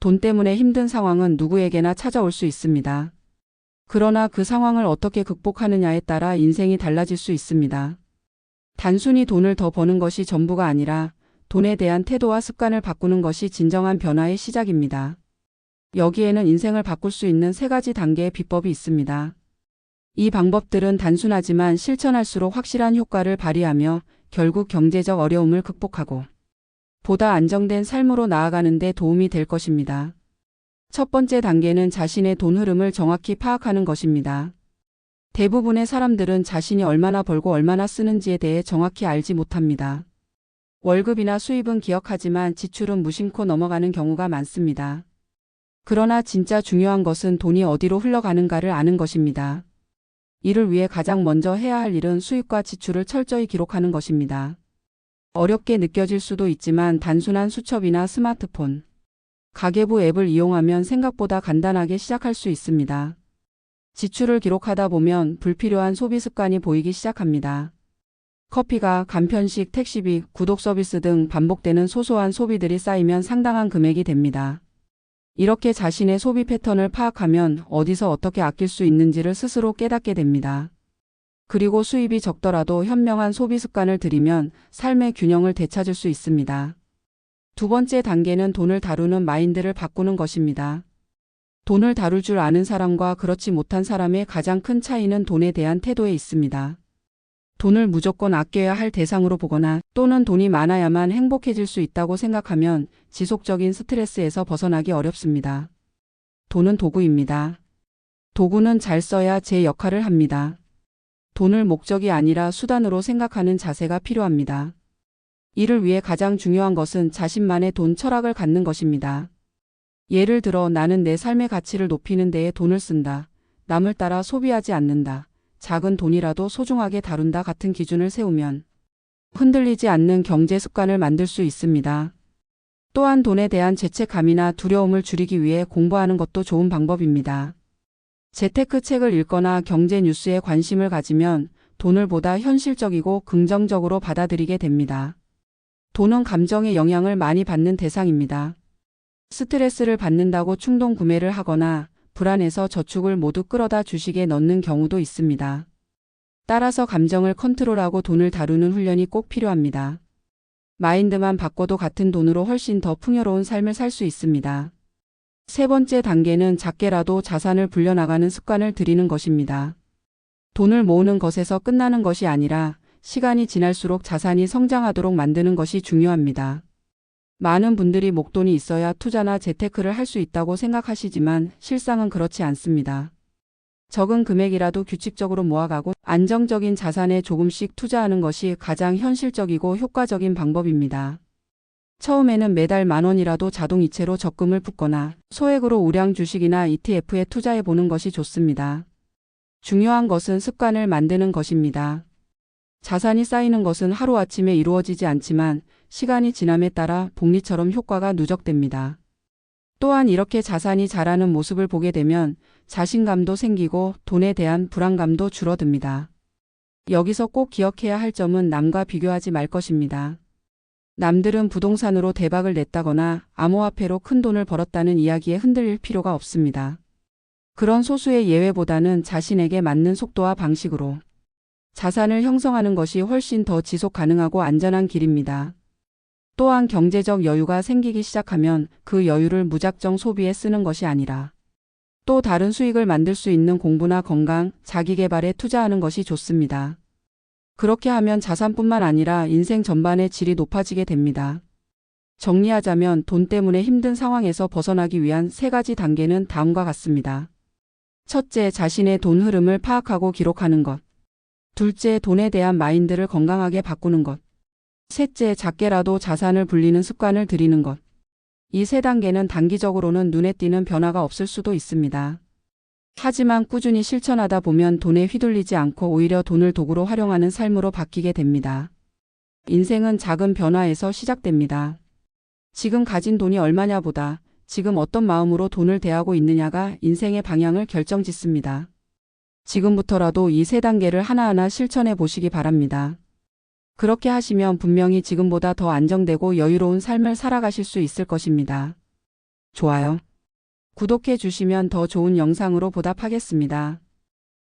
돈 때문에 힘든 상황은 누구에게나 찾아올 수 있습니다. 그러나 그 상황을 어떻게 극복하느냐에 따라 인생이 달라질 수 있습니다. 단순히 돈을 더 버는 것이 전부가 아니라 돈에 대한 태도와 습관을 바꾸는 것이 진정한 변화의 시작입니다. 여기에는 인생을 바꿀 수 있는 3가지 단계의 비법이 있습니다. 이 방법들은 단순하지만 실천할수록 확실한 효과를 발휘하며 결국 경제적 어려움을 극복하고 보다 안정된 삶으로 나아가는 데 도움이 될 것입니다. 첫 번째 단계는 자신의 돈 흐름을 정확히 파악하는 것입니다. 대부분의 사람들은 자신이 얼마나 벌고 얼마나 쓰는지에 대해 정확히 알지 못합니다. 월급이나 수입은 기억하지만 지출은 무심코 넘어가는 경우가 많습니다. 그러나 진짜 중요한 것은 돈이 어디로 흘러가는가를 아는 것입니다. 이를 위해 가장 먼저 해야 할 일은 수입과 지출을 철저히 기록하는 것입니다. 어렵게 느껴질 수도 있지만 단순한 수첩이나 스마트폰, 가계부 앱을 이용하면 생각보다 간단하게 시작할 수 있습니다. 지출을 기록하다 보면 불필요한 소비 습관이 보이기 시작합니다. 커피가, 간편식, 택시비, 구독 서비스 등 반복되는 소소한 소비들이 쌓이면 상당한 금액이 됩니다. 이렇게 자신의 소비 패턴을 파악하면 어디서 어떻게 아낄 수 있는지를 스스로 깨닫게 됩니다. 그리고 수입이 적더라도 현명한 소비 습관을 들이면 삶의 균형을 되찾을 수 있습니다. 두 번째 단계는 돈을 다루는 마인드를 바꾸는 것입니다. 돈을 다룰 줄 아는 사람과 그렇지 못한 사람의 가장 큰 차이는 돈에 대한 태도에 있습니다. 돈을 무조건 아껴야 할 대상으로 보거나 또는 돈이 많아야만 행복해질 수 있다고 생각하면 지속적인 스트레스에서 벗어나기 어렵습니다. 돈은 도구입니다. 도구는 잘 써야 제 역할을 합니다. 돈을 목적이 아니라 수단으로 생각하는 자세가 필요합니다. 이를 위해 가장 중요한 것은 자신만의 돈 철학을 갖는 것입니다. 예를 들어 나는 내 삶의 가치를 높이는 데에 돈을 쓴다. 남을 따라 소비하지 않는다. 작은 돈이라도 소중하게 다룬다 같은 기준을 세우면 흔들리지 않는 경제 습관을 만들 수 있습니다. 또한 돈에 대한 죄책감이나 두려움을 줄이기 위해 공부하는 것도 좋은 방법입니다. 재테크 책을 읽거나 경제 뉴스에 관심을 가지면 돈을 보다 현실적이고 긍정적으로 받아들이게 됩니다. 돈은 감정의 영향을 많이 받는 대상입니다. 스트레스를 받는다고 충동 구매를 하거나 불안해서 저축을 모두 끌어다 주식에 넣는 경우도 있습니다. 따라서 감정을 컨트롤하고 돈을 다루는 훈련이 꼭 필요합니다. 마인드만 바꿔도 같은 돈으로 훨씬 더 풍요로운 삶을 살 수 있습니다. 세 번째 단계는 작게라도 자산을 불려나가는 습관을 들이는 것입니다. 돈을 모으는 것에서 끝나는 것이 아니라 시간이 지날수록 자산이 성장하도록 만드는 것이 중요합니다. 많은 분들이 목돈이 있어야 투자나 재테크를 할 수 있다고 생각하시지만 실상은 그렇지 않습니다. 적은 금액이라도 규칙적으로 모아가고 안정적인 자산에 조금씩 투자하는 것이 가장 현실적이고 효과적인 방법입니다. 처음에는 매달 10,000원이라도 자동이체로 적금을 붓거나 소액으로 우량 주식이나 ETF에 투자해 보는 것이 좋습니다. 중요한 것은 습관을 만드는 것입니다. 자산이 쌓이는 것은 하루아침에 이루어지지 않지만 시간이 지남에 따라 복리처럼 효과가 누적됩니다. 또한 이렇게 자산이 자라는 모습을 보게 되면 자신감도 생기고 돈에 대한 불안감도 줄어듭니다. 여기서 꼭 기억해야 할 점은 남과 비교하지 말 것입니다. 남들은 부동산으로 대박을 냈다거나 암호화폐로 큰 돈을 벌었다는 이야기에 흔들릴 필요가 없습니다. 그런 소수의 예외보다는 자신에게 맞는 속도와 방식으로 자산을 형성하는 것이 훨씬 더 지속 가능하고 안전한 길입니다. 또한 경제적 여유가 생기기 시작하면 그 여유를 무작정 소비에 쓰는 것이 아니라 또 다른 수익을 만들 수 있는 공부나 건강, 자기개발에 투자하는 것이 좋습니다. 그렇게 하면 자산뿐만 아니라 인생 전반의 질이 높아지게 됩니다. 정리하자면 돈 때문에 힘든 상황에서 벗어나기 위한 3가지 단계는 다음과 같습니다. 첫째, 자신의 돈 흐름을 파악하고 기록하는 것. 둘째, 돈에 대한 마인드를 건강하게 바꾸는 것. 셋째, 작게라도 자산을 불리는 습관을 들이는 것. 이 3단계는 단기적으로는 눈에 띄는 변화가 없을 수도 있습니다. 하지만 꾸준히 실천하다 보면 돈에 휘둘리지 않고 오히려 돈을 도구로 활용하는 삶으로 바뀌게 됩니다. 인생은 작은 변화에서 시작됩니다. 지금 가진 돈이 얼마냐보다 지금 어떤 마음으로 돈을 대하고 있느냐가 인생의 방향을 결정짓습니다. 지금부터라도 이 3단계를 하나하나 실천해 보시기 바랍니다. 그렇게 하시면 분명히 지금보다 더 안정되고 여유로운 삶을 살아가실 수 있을 것입니다. 좋아요. 구독해 주시면 더 좋은 영상으로 보답하겠습니다.